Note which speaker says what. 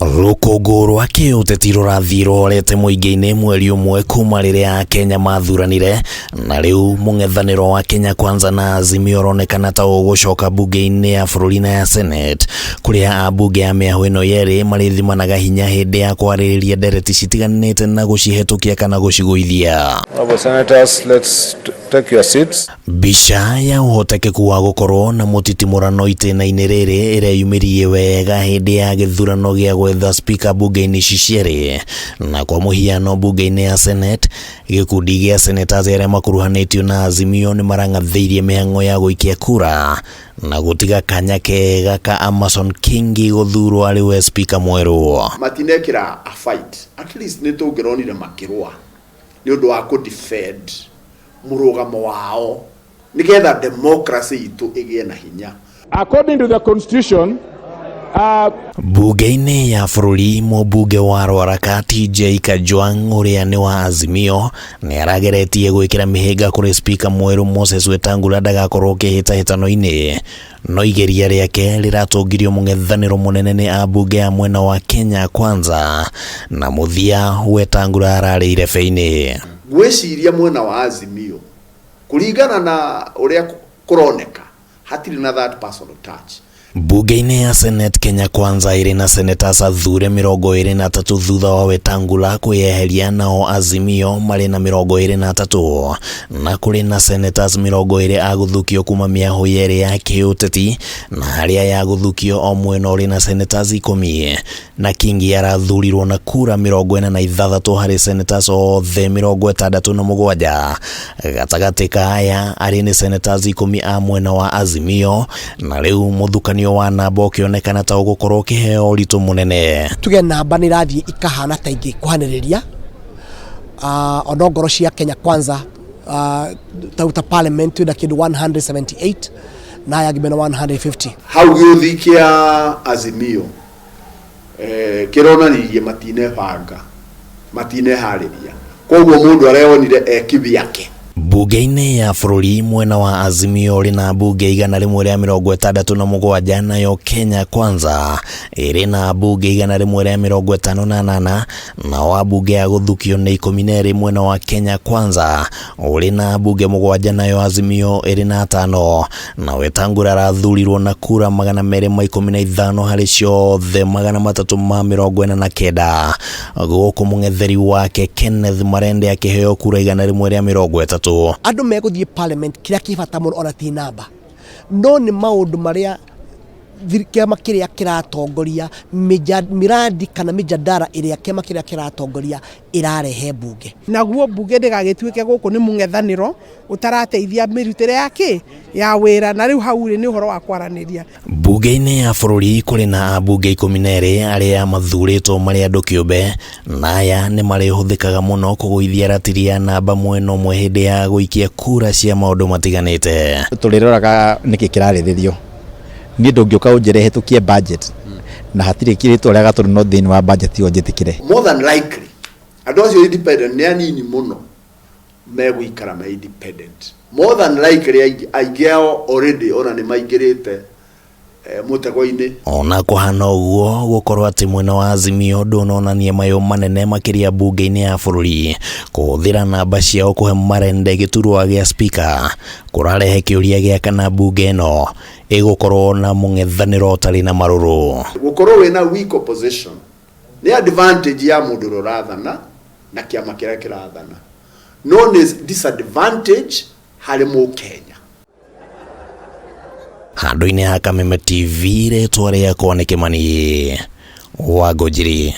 Speaker 1: Rũkũngũ rwa kĩũteti rũrathiĩ rũhorete mũingĩ-inĩ mweri ũmwe kuma rĩrĩa Kenya mathuranire, na rĩu mũng'ethanĩro wa Kenya Kwanza na Azimio ũronekana ta ũgũcoka mbunge-inĩ ya bũrũri na ya Senate, kũrĩa ambunge ya mĩahũ ĩno yerĩ marithimanaga hinya hĩndĩ ya kwarĩrĩria ndereti citiganĩte na gũcihĩtũkia kana gũcigũithia.
Speaker 2: Senators, let's take your seats.
Speaker 1: Mbica ya ũhotekeku wa gũkorwo na mũtitimũrano itĩna-inĩ rĩrĩ ĩreyumĩrie wega hĩndĩ ya gĩthurano gĩa gwetha spika mbunge-inĩ cierĩ, na kwa mũhiano mbunge-inĩ ya Senate gĩkundi gĩa senators arĩa makuruhanĩtio na Azimio nĩ marang'athĩirie mĩhang'o ya gũikia kura na gũtiga kanya kega ka Amason Kingi gũthurwo arĩ we spika mwerũ.
Speaker 3: Matinekĩra a fight, at least nĩ tũngĩronire makĩrũa nĩ ũndũ wa kũ-defend mũrũgamo wao nĩgetha democracy itũ ĩgĩe na hinya.
Speaker 4: According to the constitution,
Speaker 1: mbunge-inĩ ya bũrũri mũmbunge wa Rwaraka TJ Kajwang' ũrĩa nĩ wa Azimio nĩ arageretie gwĩkĩra mĩhĩnga kũrĩ spika mwerũ Moses Wetangula ndagakorwo kĩhĩtahĩtano-inĩ, no igeria rĩake rĩratongirio mũng'ethanĩro mũnene nĩ ambunge ya mwena wa Kenya Kwanza, na mũthia Wetangula ararĩire feinĩ.
Speaker 3: Gwĩciria mwena wa Azimio kũringana na ũrĩa kũroneka hatirĩ na that personal touch.
Speaker 1: Mbunge-inĩ ya Senate Kenya Kwanza ĩrĩ na senators athure 23 thutha wa Wetangula kwĩyeheria, nao Azimio marĩ na 23, na kũrĩ na senators 20 agũthukio kuma mĩahũ yerĩ ya kĩũteti, na harĩa ya gũthukio o mwena ũrĩ na senators 10, na Kingi arathurirwo na kura 46 harĩ senators othe 67. Gatagatĩ ka aya arĩ nĩ senators 10 a mwena wa Azimio, na rĩu mũthukanio wa Namba ũkĩonekana ta ũgũkorwo ũkĩheo ũritũ mũnene.
Speaker 5: Tuge Namba nĩ rathiĩ ikahana ta ingĩ kwanĩrĩria onongoro cia Kenya Kwanza tauta parliament twĩna kĩndũ 178 na aya ngĩmena 150.
Speaker 3: Hau gĩũthi kĩa Azimio kĩronanirie matinebanga matineharĩria, koguo mũndũ areyonire ekĩbiake.
Speaker 1: Mbunge-inĩ ya bũrũri mwena wa Azimio ũrĩ na mbunge 167, nayo Kenya Kwanza ĩrĩ na mbunge 158, nao ambunge ya gũthukio nĩ 12 mwena wa Kenya Kwanza ũrĩ na mbunge 7, nayo Azimio ĩrĩ na 5, na Wetangula arathurirwo na kura 215 harĩ ciothe 349. Gũkũ mũng'etheri wake Kenneth Marende akĩheo kura 130.
Speaker 5: Andũ megũthiĩ parliament kĩrĩa kĩbata mũno ona ti Namba, no nĩ maũndũ marĩa kĩama kĩrĩa kĩratongoria miradi kana mijadara ĩrĩa kĩama kĩrĩa kĩratongoria ĩrarehe mbunge.
Speaker 6: Naguo mbunge ndĩgagĩtuĩke gũkũ nĩ mũng'ethanĩro ũtarateithia mĩrutĩre yake ya wĩra, na rĩu hau nĩ ũhoro wa kwaranĩria.
Speaker 1: Mbunge-inĩ ya bũrũri kũrĩ na ambunge 12 arĩa mathurĩtwo marĩ andũ kĩũmbe, na aya nĩ marĩhũthĩkaga mũno kũgũithia ratiri ya Namba mwena ũmwe hĩndĩ ya gũikia kura cia maũndũ matiganĩte.
Speaker 7: Tũrĩroraga nĩkĩ kĩrarĩrĩrio. Niĩ ndũngĩũka ũnjĩre hĩtũkie budget na hatirĩ kĩrĩtwo ũrĩa gatũrĩ no thĩinĩ wa budget yo njĩtĩkĩre.
Speaker 3: More than likely andũ acio independent nĩ anini mũno megũikara me independent. More than likely aingĩ ao already ona nĩ maingĩrĩte mũtego-inĩ.
Speaker 1: Ona kũhana ũguo gũkorwo atĩ mwena wa Azimio ndũnonania mayũ manene makĩria mbunge-inĩ ya bũrũri kũhũthĩra namba ciao kũhe Marende gĩturwa gĩa spika, kũrarehe kĩũria gĩa kana mbunge ĩno ĩgũkorwo na mũng'ethanĩro ũtarĩ na marũrũ.
Speaker 3: Gũkorwo wĩna weak opposition nĩ advantage ya mũndũ ũrathana na kĩama kĩrĩa kĩrathana, no nĩ disadvantage harĩ Mũkenya.
Speaker 1: Handũ-inĩ ha Kameme TV rĩtwa rĩakwa nĩ Kĩmani wa Ngũnjiri.